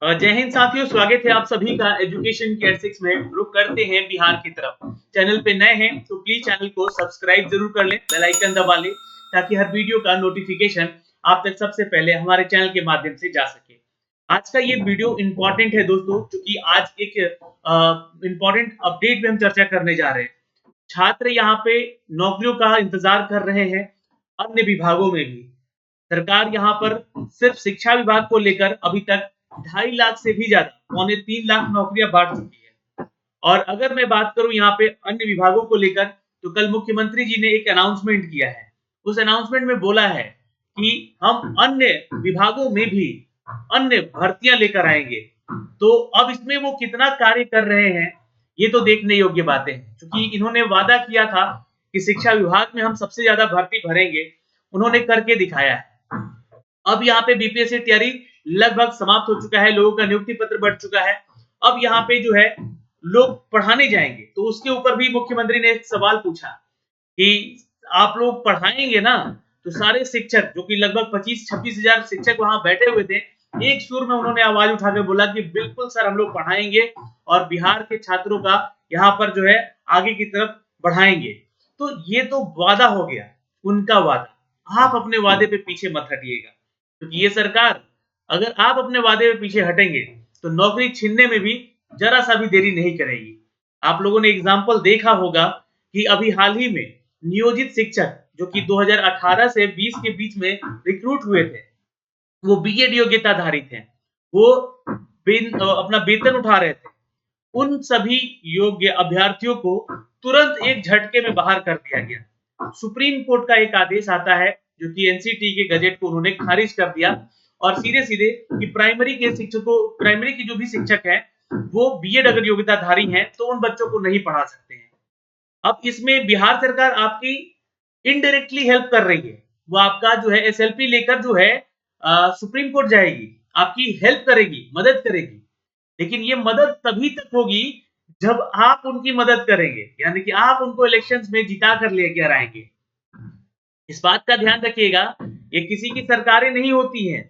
जय हिंद साथियों, स्वागत है आप सभी का एजुकेशन केयर 6 में। रुक करते हैं बिहार की तरफ। चैनल पे नए हैं तो प्लीज चैनल को सब्सक्राइब जरूर कर लें, बेल आइकन दबा लें ताकि हर वीडियो का नोटिफिकेशन आप तक सबसे पहले हमारे चैनल के माध्यम से जा सके। आज का ये वीडियो इंपॉर्टेंट है दोस्तों, क्योंकि आज एक इंपॉर्टेंट अपडेट पे हम चर्चा करने जा रहे हैं। छात्र यहाँ पे नौकरियों का इंतजार कर रहे हैं, अन्य विभागों में भी। सरकार यहाँ पर सिर्फ शिक्षा विभाग को लेकर अभी तक 2.5 लाख से भी ज्यादा, पौने 3 लाख नौकरियां बांट चुकी है। और अगर मैं बात करूं यहाँ पे अन्य विभागों को लेकर, तो कल मुख्यमंत्री जी ने एक अनाउंसमेंट किया है। उस अनाउंसमेंट में बोला है कि हम अन्य विभागों में भी अन्य भर्तियां लेकर आएंगे। तो अब इसमें वो कितना कार्य कर रहे हैं, ये तो देखने योग्य बातें हैं। क्योंकि इन्होंने वादा किया था कि शिक्षा विभाग में हम सबसे ज्यादा भर्ती भरेंगे, उन्होंने करके दिखाया है। अब यहाँ पे बीपीएससी तैयारी लगभग समाप्त हो चुका है, लोगों का नियुक्ति पत्र बढ़ चुका है। अब यहाँ पे जो है लोग पढ़ाने जाएंगे, तो उसके ऊपर भी मुख्यमंत्री ने एक सवाल पूछा कि आप लोग पढ़ाएंगे ना, तो सारे शिक्षक जो कि लगभग 25-26 हजार शिक्षक वहां बैठे हुए थे, एक सुर में उन्होंने आवाज उठाकर बोला कि बिल्कुल सर, हम लोग पढ़ाएंगे और बिहार के छात्रों का यहाँ पर जो है आगे की तरफ बढ़ाएंगे। तो ये तो वादा हो गया, उनका वादा। आप अपने वादे पे पीछे मत हटिएगा, क्योंकि ये सरकार, अगर आप अपने वादे पे पीछे हटेंगे तो नौकरी छीनने में भी जरा सा भी देरी नहीं करेगी। आप लोगों ने एग्जाम्पल देखा होगा कि अभी हाल ही में नियोजित शिक्षक जो कि 2018 से 20 के बीच में रिक्रूट हुए थे, वो बीएड योग्यताधारी थे, वो अपना वेतन उठा रहे थे। उन सभी योग्य अभ्यर्थियों को तुरंत एक झटके में बाहर कर दिया गया। सुप्रीम कोर्ट का एक आदेश आता है जो कि एनसीटी के गजट को उन्होंने खारिज कर दिया, और सीधे सीधे कि प्राइमरी के शिक्षकों, प्राइमरी के जो भी शिक्षक हैं, वो बीएड अगर योग्यताधारी हैं तो उन बच्चों को नहीं पढ़ा सकते हैं। अब इसमें बिहार सरकार आपकी इनडायरेक्टली हेल्प कर रही है। वो आपका जो है एसएलपी लेकर जो है सुप्रीम कोर्ट जाएगी, आपकी हेल्प करेगी, मदद करेगी। लेकिन ये मदद तभी तक होगी जब आप उनकी मदद करेंगे, यानी कि आप उनको इलेक्शंस में जिता कर लेकर आएंगे। इस बात का ध्यान रखिएगा, ये किसी की सरकारें नहीं होती हैं,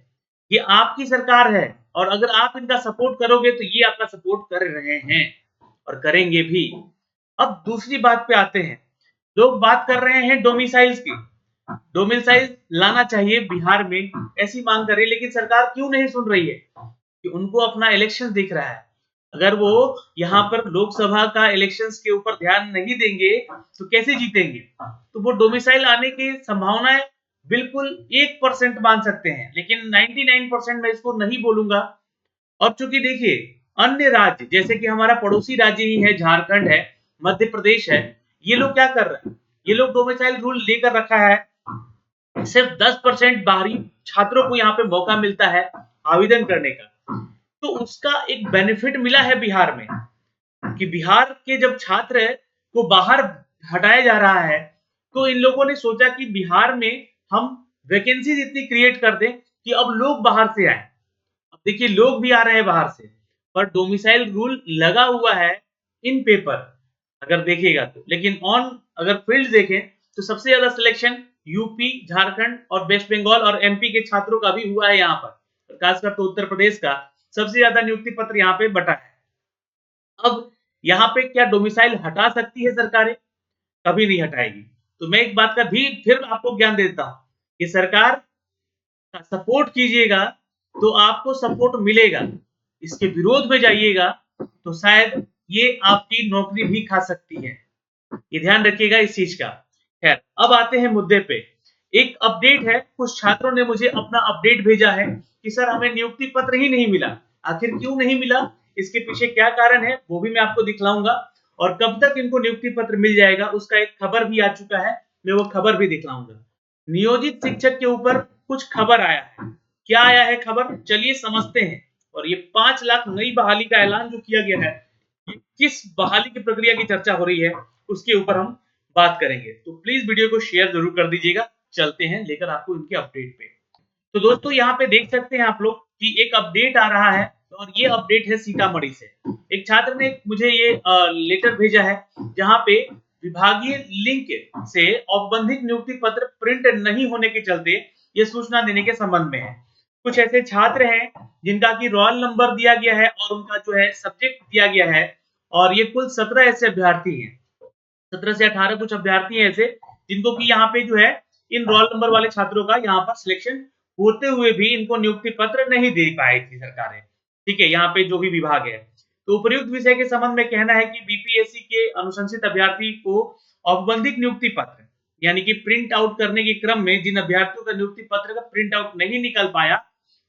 ये आपकी सरकार है। और अगर आप इनका सपोर्ट करोगे तो ये आपका सपोर्ट कर रहे हैं और करेंगे भी। अब दूसरी बात पे आते हैं। लोग बात कर रहे हैं डोमिसाइल्स की। डोमिसाइल लाना चाहिए बिहार में, ऐसी मांग कर रही है, लेकिन सरकार क्यों नहीं सुन रही है? कि उनको अपना इलेक्शन दिख रहा है। अगर वो यहाँ पर लोकसभा का इलेक्शंस के ऊपर ध्यान नहीं देंगे तो कैसे जीतेंगे? तो वो डोमिसाइल आने की संभावनाएं बिल्कुल 1% मान सकते हैं, लेकिन 99% मैं इसको नहीं बोलूंगा। और चूंकि देखिए, अन्य राज्य जैसे कि हमारा पड़ोसी राज्य ही है, झारखंड है, मध्य प्रदेश है, ये लोग क्या कर रहे हैं? ये लोग डोमिसाइल रूल लेकर रखा है। सिर्फ 10% बाहरी छात्रों को यहाँ पे मौका मिलता है आवेदन करने का। तो उसका एक बेनिफिट मिला है बिहार में, कि बिहार के जब छात्र को बाहर हटाया जा रहा है, तो इन लोगों ने सोचा कि बिहार में हम वैकेंसी इतनी क्रिएट कर दें कि अब लोग बाहर से आए। अब देखिए, लोग भी आ रहे हैं बाहर से, पर डोमिसाइल रूल लगा हुआ है इन पेपर, अगर देखिएगा तो। लेकिन ऑन अगर फील्ड देखें तो सबसे ज्यादा सिलेक्शन यूपी, झारखंड और वेस्ट बंगाल और एमपी के छात्रों का भी हुआ है यहाँ पर। खासकर तो उत्तर प्रदेश का सबसे ज्यादा नियुक्ति पत्र यहाँ पे बटा है। अब यहाँ पे क्या डोमिसाइल हटा सकती है सरकारें? कभी नहीं हटाएगी। तो मैं एक बात का भी फिर आपको ज्ञान देता हूं कि सरकार का सपोर्ट कीजिएगा तो आपको सपोर्ट मिलेगा। इसके विरोध में जाइएगा तो शायद ये आपकी नौकरी भी खा सकती है। ये ध्यान रखिएगा इस चीज का। खैर, अब आते हैं मुद्दे पे। एक अपडेट है, कुछ छात्रों ने मुझे अपना अपडेट भेजा है कि सर, हमें नियुक्ति पत्र ही नहीं मिला। आखिर क्यों नहीं मिला, इसके पीछे क्या कारण है, वो भी मैं आपको दिखलाऊंगा। और कब तक इनको नियुक्ति पत्र मिल जाएगा, उसका एक खबर भी आ चुका है, मैं वो खबर भी दिखलाऊंगा। नियोजित शिक्षक के ऊपर कुछ खबर आया है। क्या आया है खबर, चलिए समझते हैं। और ये 5 लाख नई बहाली का ऐलान जो किया गया है, किस बहाली की प्रक्रिया की चर्चा हो रही है, उसके ऊपर हम बात करेंगे। तो प्लीज वीडियो को शेयर जरूर कर दीजिएगा। चलते हैं लेकर आपको इनके अपडेट पे। तो दोस्तों, यहाँ पे देख सकते हैं आप लोग कि एक अपडेट आ रहा है, और ये अपडेट है सीतामढ़ी से। एक छात्र ने मुझे ये लेटर भेजा है, जहां पे विभागीय लिंक से औपबंधिक नियुक्ति पत्र प्रिंट नहीं होने के चलते ये सूचना देने के संबंध में है। कुछ ऐसे छात्र हैं जिनका कि रोल नंबर दिया गया है और उनका जो है सब्जेक्ट दिया गया है, और ये कुल 17 ऐसे अभ्यर्थी हैं, 17 से 18 कुछ अभ्यर्थी हैं ऐसे, जिनको कि यहाँ पे जो है इन रोल नंबर वाले छात्रों का यहाँ पर सिलेक्शन होते हुए भी इनको नियुक्ति पत्र नहीं दे पाई थी सरकारें। ठीक है, यहाँ पे जो भी विभाग है। तो उपर्युक्त विषय के संबंध में कहना है कि बीपीएससी के अनुशंसित अभ्यर्थी को औपबंधिक नियुक्ति पत्र यानी कि प्रिंट आउट करने के क्रम में जिन अभ्यर्थियों का नियुक्ति पत्र का प्रिंट आउट नहीं निकल पाया,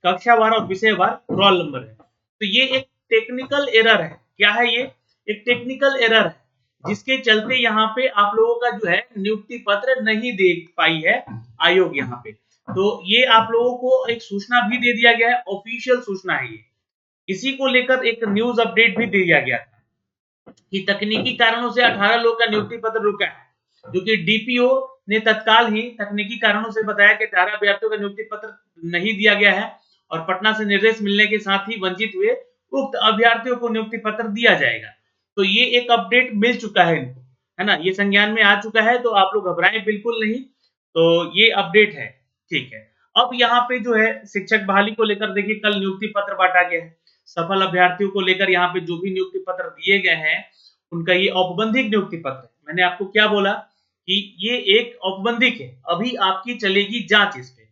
कक्षावार और विषयवार रोल नंबर है। तो ये एक टेक्निकल एरर है। क्या है ये? एक टेक्निकल एरर है, जिसके चलते यहाँ पे आप लोगों का जो है नियुक्ति पत्र नहीं दे पाई है आयोग यहाँ पे। तो ये आप लोगों को एक सूचना भी दे दिया गया है, ऑफिशियल सूचना है ये। इसी को लेकर एक न्यूज अपडेट भी दिया गया था कि तकनीकी कारणों से 18 लोगों का नियुक्ति पत्र रुका है, जो कि डीपीओ ने तत्काल ही तकनीकी कारणों से बताया कि 18 अभ्यर्थियों का नियुक्ति पत्र नहीं दिया गया है और पटना से निर्देश मिलने के साथ ही वंचित हुए उक्त अभ्यर्थियों को नियुक्ति पत्र दिया जाएगा। तो ये एक अपडेट मिल चुका है इनको, है ना, ये संज्ञान में आ चुका है, तो आप लोग घबराएं बिल्कुल नहीं। तो ये अपडेट है, ठीक है। अब यहाँ पे जो है शिक्षक बहाली को लेकर देखिए कल नियुक्ति पत्र बांटा गया है। सफल अभ्यर्थियों को लेकर यहाँ पे जो भी नियुक्ति पत्र दिए गए हैं उनका ये औपबंधिक नियुक्ति पत्र है। मैंने आपको क्या बोला कि ये एक औपबंधिक है, अभी आपकी चलेगी जांच इस पे।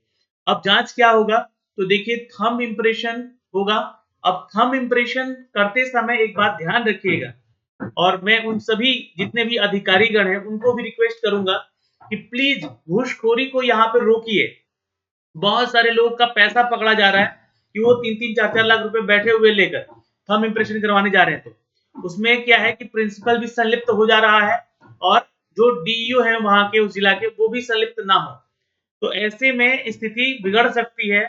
अब जांच क्या होगा? तो देखिए थंब इंप्रेशन होगा। अब थंब इंप्रेशन करते समय एक बात ध्यान रखिएगा, और मैं उन सभी जितने भी अधिकारीगण हैं उनको भी रिक्वेस्ट करूंगा कि प्लीज घूसखोरी को यहाँ पे रोकिए। बहुत सारे लोगों का पैसा पकड़ा जा रहा है कि वो 3-3 4-4 लाख रुपए बैठे हुए लेकर थंब इंप्रेशन करवाने जा रहे हैं। तो उसमें क्या है कि प्रिंसिपल भी संलिप्त हो जा रहा है और जो डीईओ है वहां के उस जिला के वो भी संलिप्त ना हो। तो ऐसे में स्थिति बिगड़ सकती है,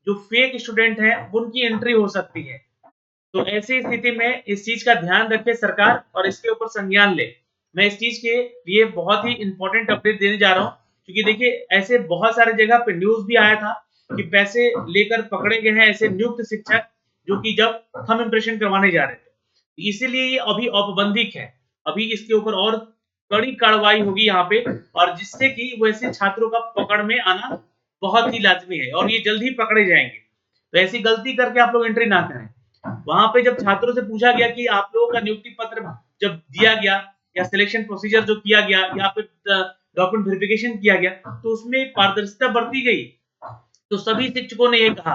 जो फेक स्टूडेंट हैं उनकी एंट्री हो सकती है। तो ऐसी स्थिति में इस चीज का ध्यान रखे सरकार और इसके ऊपर संज्ञान ले। मैं इस चीज के लिए बहुत ही इंपॉर्टेंट अपडेट देने जा रहा हूँ, क्योंकि देखिए ऐसे बहुत सारे जगह पे न्यूज भी आया था कि पैसे लेकर पकड़े गए हैं ऐसे नियुक्त शिक्षक जो कि जब थंब इंप्रेशन करवाने जा रहे थे। इसीलिए ये अभी औपबंधिक है, अभी इसके ऊपर और कड़ी कार्रवाई होगी यहाँ पे, और जिससे कि वैसे छात्रों का पकड़ में आना बहुत ही लाजमी है और ये जल्द ही पकड़े जाएंगे। तो ऐसी गलती करके आप लोग एंट्री ना करें। वहां पे जब छात्रों से पूछा गया कि आप लोगों का नियुक्ति पत्र जब दिया गया या सिलेक्शन प्रोसीजर जो किया गया या फिर डॉक्यूमेंट वेरिफिकेशन किया गया, तो उसमें पारदर्शिता बरती गई। तो सभी शिक्षकों ने ये कहा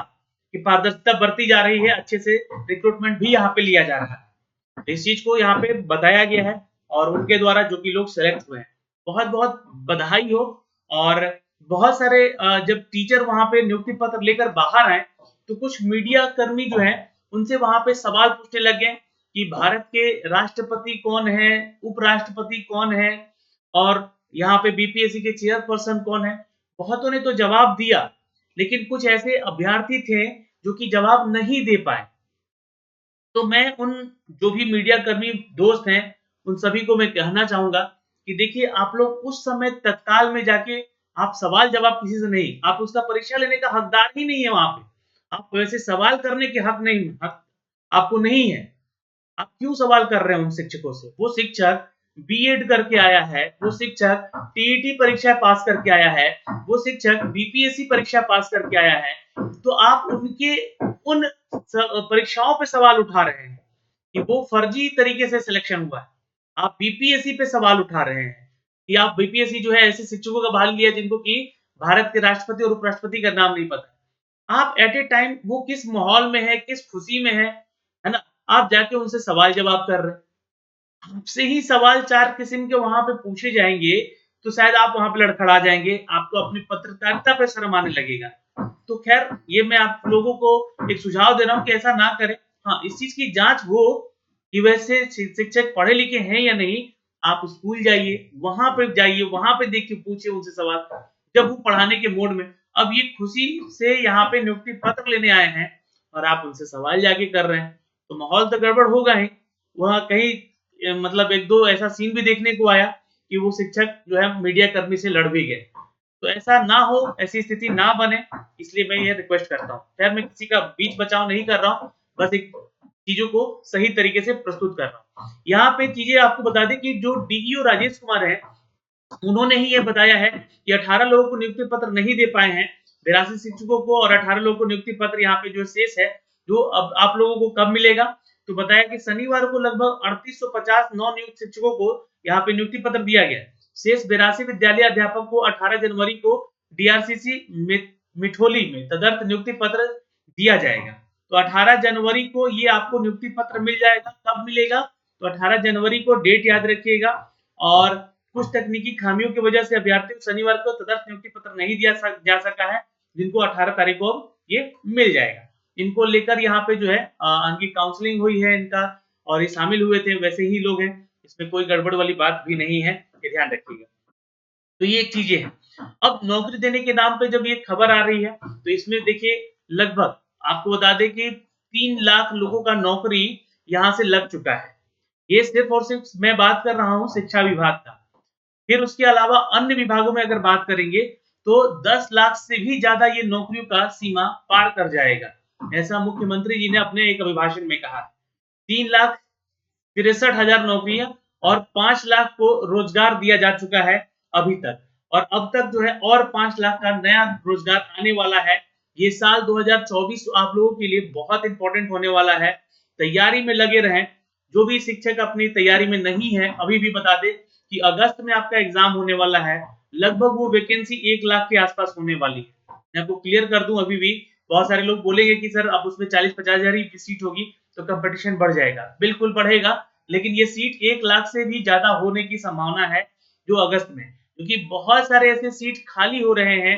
कि पारदर्शिता बरती जा रही है, अच्छे से रिक्रूटमेंट भी यहाँ पे लिया जा रहा है। इस चीज को यहाँ पे बताया गया है और उनके द्वारा जो कि लोग सेलेक्ट हुए हैं, बहुत बहुत बधाई हो। और बहुत सारे जब टीचर वहां पे नियुक्ति पत्र लेकर बाहर आए तो कुछ मीडिया कर्मी जो है उनसे वहां पे सवाल पूछने लगे कि भारत के राष्ट्रपति कौन है, उपराष्ट्रपति कौन है, और यहाँ पे बीपीएससी के चेयरपर्सन कौन है। बहुतों ने तो जवाब दिया, लेकिन कुछ ऐसे अभ्यर्थी थे जो कि जवाब नहीं दे पाए। तो मैं उन जो भी मीडिया कर्मी दोस्त हैं उन सभी को मैं कहना चाहूंगा कि देखिए आप लोग उस समय तत्काल में जाके आप सवाल जवाब किसी से नहीं, आप उसका परीक्षा लेने का हकदार ही नहीं है वहां पे। आप वैसे सवाल करने के हक आपको नहीं है। आप क्यों सवाल कर रहे हैं उन शिक्षकों से? वो शिक्षक बीएड करके आया है, वो शिक्षक टीईटी परीक्षा पास करके आया है, वो शिक्षक बीपीएससी परीक्षा पास करके आया है। तो आप उनके उन परीक्षाओं पे सवाल उठा रहे हैं कि वो फर्जी तरीके से सिलेक्शन हुआ है। आप बीपीएससी पे सवाल उठा रहे हैं कि आप बीपीएससी जो है ऐसे शिक्षकों का बहाली लिया जिनको कि भारत के राष्ट्रपति और उपराष्ट्रपति का नाम नहीं पता। आप एट ए टाइम वो किस माहौल में है, किस खुशी में है ना, आप जाके उनसे सवाल जवाब कर रहे हैं। आपसे ही सवाल 4 किस्म के वहां पे पूछे जाएंगे तो शायद आप वहां पे लड़खड़ा जाएंगे, आपको अपनी पत्रकारिता पे शर्म आने लगेगा। तो खैर ये मैं आप लोगों को एक सुझाव दे रहा हूं कि ऐसा ना करें। हाँ, इस चीज की जांच हो कि वैसे शिक्षक पढ़े लिखे हैं या नहीं। आप स्कूल जाइए, वहां पे देखिए, पूछिए उनसे सवाल जब वो पढ़ाने के मोड में। अब ये खुशी से यहाँ पे नियुक्ति पत्र लेने आए हैं और आप उनसे सवाल जाके कर रहे हैं, तो माहौल तो गड़बड़ होगा ही। वहां कहीं मतलब एक दो ऐसा सीन भी देखने को आया कि वो शिक्षक जो है मीडिया कर्मी से लड़ भी गए। तो ऐसा ना हो, ऐसी स्थिति ना बने, इसलिए मैं ये रिक्वेस्ट करता हूँ। खैर मैं किसी का बीच बचाव नहीं कर रहा हूँ, बस एक चीजों को सही तरीके से प्रस्तुत कर रहा हूँ। यहाँ पे चीजें आपको बता दें कि जो डीईओ राजेश कुमार है उन्होंने ही ये बताया है कि 18 लोगों को नियुक्ति पत्र नहीं दे पाए हैं, 82 शिक्षकों को और 18 लोगों को नियुक्ति पत्र यहाँ पे जो शेष है, जो अब आप लोगों को कब मिलेगा, तो बताया कि शनिवार को लगभग 3850 नौ नियुक्त शिक्षकों को यहाँ पे नियुक्ति पत्र दिया गया। शेष 82 विद्यालय अध्यापक को 18 जनवरी को डीआरसीसी मिठोली में तदर्थ नियुक्ति पत्र दिया जाएगा। तो 18 जनवरी को ये आपको नियुक्ति पत्र मिल जाएगा। कब मिलेगा, तो 18 जनवरी को डेट याद रखिएगा। और कुछ तकनीकी खामियों की वजह से अभ्यर्थियों को शनिवार को तदर्थ नियुक्ति पत्र नहीं दिया जा सका है, जिनको 18 तारीख को ये मिल जाएगा। इनको लेकर यहाँ पे जो है इनकी काउंसलिंग हुई है इनका, और ये शामिल हुए थे, वैसे ही लोग हैं, इसमें कोई गड़बड़ वाली बात भी नहीं है, ये ध्यान रखिएगा। तो ये चीजें हैं। अब नौकरी देने के नाम पे जब ये खबर आ रही है, तो इसमें देखिए लगभग आपको बता दें कि 3 लाख लोगों का नौकरी यहाँ से लग चुका है। ये सिर्फ और सिर्फ मैं बात कर रहा हूँ शिक्षा विभाग का। फिर उसके अलावा अन्य विभागों में अगर बात करेंगे तो 10 लाख से भी ज्यादा ये नौकरियों का सीमा पार कर जाएगा, ऐसा मुख्यमंत्री जी ने अपने एक अभिभाषण में कहा। 3,63,000 नौकरियां और 5 लाख को रोजगार दिया जा चुका है अभी तक, और अब तक जो है और 5 लाख का नया रोजगार आने वाला है। ये साल 2024 आप लोगों के लिए बहुत इंपॉर्टेंट होने वाला है, तैयारी में लगे रहें। जो भी शिक्षक अपनी तैयारी में नहीं है, अभी भी बता दें कि अगस्त में आपका एग्जाम होने वाला है, लगभग वो वैकेंसी 1 लाख के आसपास होने वाली है। मैं आपको क्लियर कर दूं, अभी भी बहुत सारे लोग बोलेंगे कि सर अब उसमें 40-50 हजार ही सीट होगी तो कंपटीशन बढ़ जाएगा। बिल्कुल बढ़ेगा, लेकिन ये सीट 1 लाख से भी ज्यादा होने की संभावना है जो अगस्त में, क्योंकि बहुत सारे ऐसे सीट खाली हो रहे हैं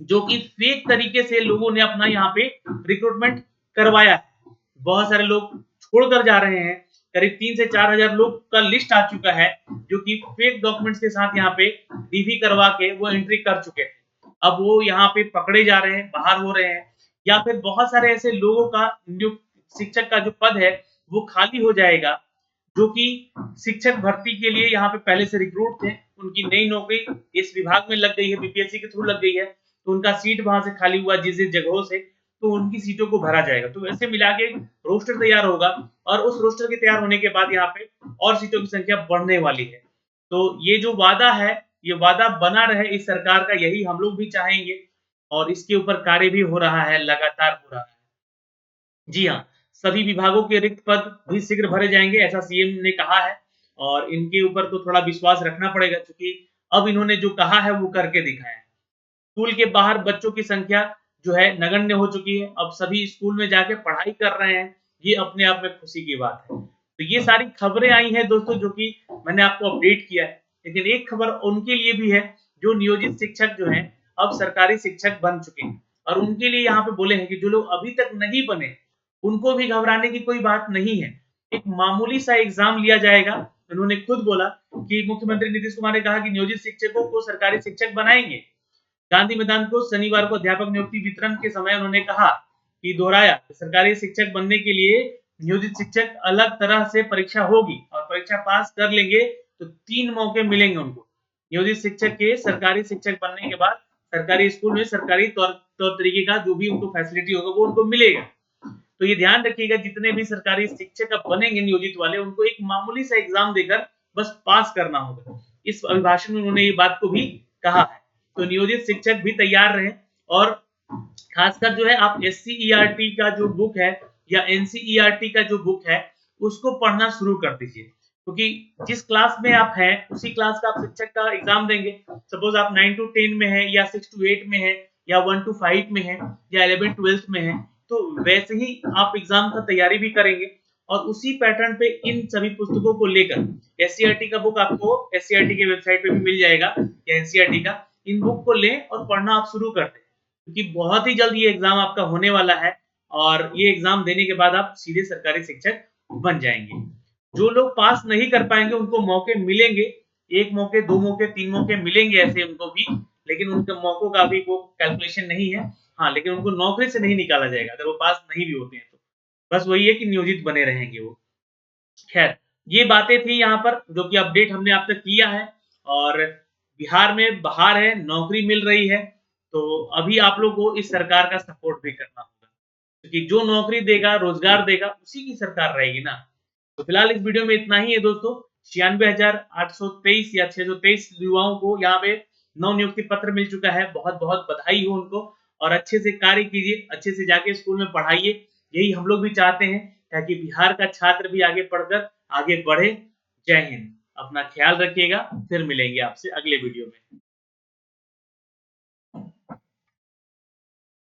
जो कि फेक तरीके से लोगों ने अपना यहाँ पे रिक्रूटमेंट करवाया है। बहुत सारे लोग छोड़कर जा रहे हैं, करीब 3 से 4 हजार लोग का लिस्ट आ चुका है जो कि फेक डॉक्यूमेंट्स के साथ यहाँ पे डीवी करवा के वो एंट्री कर चुके हैं। अब वो यहाँ पे पकड़े जा रहे हैं, बाहर हो रहे हैं, या फिर बहुत सारे ऐसे लोगों का शिक्षक का जो पद है वो खाली हो जाएगा, जो कि शिक्षक भर्ती के लिए यहाँ पे पहले से रिक्रूट थे, उनकी नई नौकरी इस विभाग में लग गई है, बीपीएससी के थ्रू लग गई है, तो उनका सीट वहां से खाली हुआ जिस जगहों से, तो उनकी सीटों को भरा जाएगा। तो वैसे मिला के रोस्टर तैयार होगा, और उस रोस्टर के तैयार होने के बाद यहाँ पे और सीटों की संख्या बढ़ने वाली है। तो ये जो वादा है, ये वादा बना रहे इस सरकार का, यही हम लोग भी चाहेंगे, और इसके ऊपर कार्य भी हो रहा है, लगातार हो रहा है। जी हाँ, सभी विभागों के रिक्त पद भी शीघ्र भरे जाएंगे, ऐसा सीएम ने कहा है, और इनके ऊपर तो थोड़ा विश्वास रखना पड़ेगा, क्योंकि अब इन्होंने जो कहा है वो करके दिखाया है। स्कूल के बाहर बच्चों की संख्या जो है नगण्य हो चुकी है, अब सभी स्कूल में जाके पढ़ाई कर रहे हैं, ये अपने आप में खुशी की बात है। तो ये सारी खबरें आई हैं दोस्तों, जो कि मैंने आपको अपडेट किया है, लेकिन एक खबर उनके लिए भी है जो नियोजित शिक्षक जो हैं अब सरकारी शिक्षक बन चुके हैं, और उनके लिए यहाँ पे बोले हैं कि जो लोग अभी तक नहीं बने उनको भी घबराने की कोई बात नहीं है, एक मामूली सा एग्जाम लिया जाएगा। उन्होंने खुद बोला कि मुख्यमंत्री नीतीश कुमार ने कहा कि नियोजित शिक्षकों को सरकारी शिक्षक बनाएंगे। गांधी मैदान को शनिवार को अध्यापक नियुक्ति वितरण के समय उन्होंने कहा कि दोहराया, सरकारी शिक्षक बनने के लिए नियोजित शिक्षक अलग तरह से परीक्षा होगी, और परीक्षा पास कर लेंगे तो 3 मौके मिलेंगे उनको। नियोजित शिक्षक के सरकारी शिक्षक बनने के बाद सरकारी स्कूल में सरकारी तौर तरीके का जो भी उनको फैसिलिटी होगा वो उनको मिलेगा। तो ये ध्यान रखिएगा, जितने भी सरकारी शिक्षक अब बनेंगे नियोजित वाले, उनको एक मामूली सा एग्जाम देकर बस पास करना होगा। इस अभिभाषण में उन्होंने ये बात को भी कहा है। तो नियोजित शिक्षक भी तैयार रहे, और खासकर जो है आप एससीईआरटी का जो बुक है या एनसीईआरटी का जो बुक है उसको पढ़ना शुरू कर दीजिए, क्योंकि जिस क्लास में आप हैं उसी क्लास का आप शिक्षक का एग्जाम देंगे। सपोज आप 9 to 10 में है, या 6 to 8 में है, या 1 to 5 में है, या 11-12 में है, तो वैसे ही आप एग्जाम का तैयारी भी करेंगे, और उसी पैटर्न पे इन सभी पुस्तकों को लेकर एससीईआरटी का बुक आपको एससीईआरटी के वेबसाइट पे भी मिल जाएगा, या एनसीईआरटी का, इन बुक को लें और पढ़ना आप शुरू कर दें, क्योंकि बहुत ही जल्द ये एग्जाम आपका होने वाला है, और ये एग्जाम देने के बाद आप सीधे सरकारी शिक्षक बन जाएंगे। जो लोग पास नहीं कर पाएंगे उनको मौके मिलेंगे, 1 मौके, 2 मौके, 3 मौके मिलेंगे ऐसे उनको भी, लेकिन उनके मौकों का भी वो कैलकुलेशन नहीं है। हाँ, लेकिन उनको नौकरी से नहीं निकाला जाएगा अगर वो पास नहीं भी होते हैं तो, बस वही है कि नियोजित बने रहेंगे वो। खैर, ये बातें थी यहाँ पर जो कि अपडेट हमने आप तक किया है, और बिहार में बहार है, नौकरी मिल रही है, तो अभी आप लोग को इस सरकार का सपोर्ट भी करना होगा, क्योंकि जो नौकरी देगा, रोजगार देगा, उसी की सरकार रहेगी ना। तो फिलहाल इस वीडियो में इतना ही है दोस्तों। 96,823 या 623 युवाओं को यहाँ पे नव नियुक्ति पत्र मिल चुका है, बहुत बहुत बधाई हो उनको, और अच्छे से कार्य कीजिए, अच्छे से जाके स्कूल में पढ़ाइए, यही हम लोग भी चाहते हैं, ताकि बिहार का छात्र भी आगे पढ़कर आगे बढ़े। जय हिंद, अपना ख्याल रखिएगा, फिर मिलेंगे आपसे अगले वीडियो में।